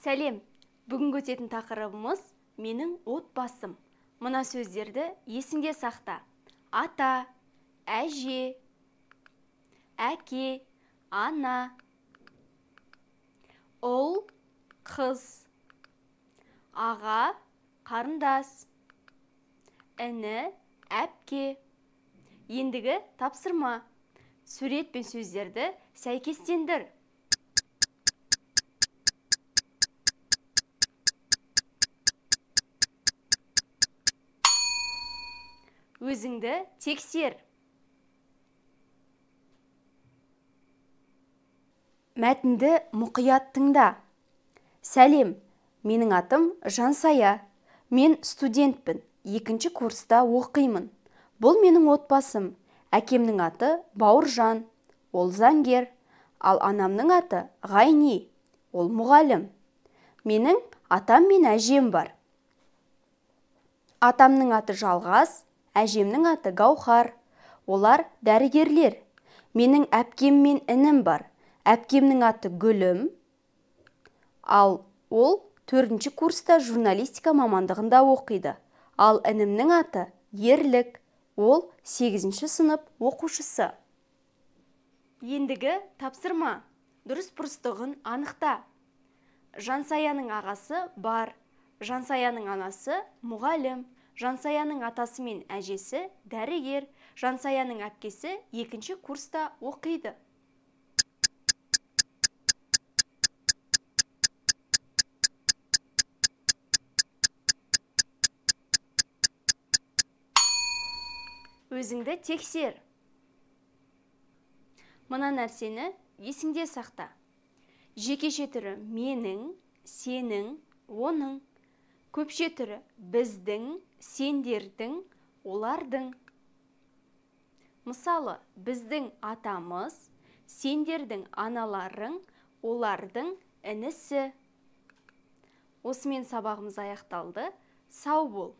Сәлем, бүгін өтетін тақырыбымыз менің отбасым. Мына сөздерді есіңде сақта. Ата, әже, әке, ана, ұл, қыз, аға, қарындас, іні, әпке. Ендігі тапсырма. Сурет пен сөздерді сәйкестендір. Өзіңді тексер. Мәтінді мұқият тыңда. Сәлем, менің атым Жансая. Мен студентпін, 2-ші курста оқимын. Бұл менің отбасым. Әкемнің аты Бауыржан, ол заңгер, ал анамның аты Ғайни, ол мұғалім. Менің атам мен әжем бар. Атамның аты Жалғас, әжемнің аты Гаухар. Олар дәрігерлер. Менің әпкем мен інім бар. Әпкемнің аты Гүлім, ал ол 4-ші курста журналистика мамандығында оқиды. Ал інімнің аты Ерлік, ол 8-ші сынып оқушысы. Ендігі тапсырма. Дұрыс-бұрыстығын анықта. Жансаяның ағасы бар. Жансаяның анасы мұғалім. Жансаяның атасы мен әжесі дәрігер. Жансаяның әпкесі 2-ші курста оқиды. Өзіңді тексер. Мына нәрсені есіңде сақта. Жекеше түрі менің, сенің, оның. Көпше түрі біздің, сендердің, олардың. Мысалы, біздің атамыз, сендердің аналарың, олардың інісі. Осымен сабағымыз аяқталды. Сау бол.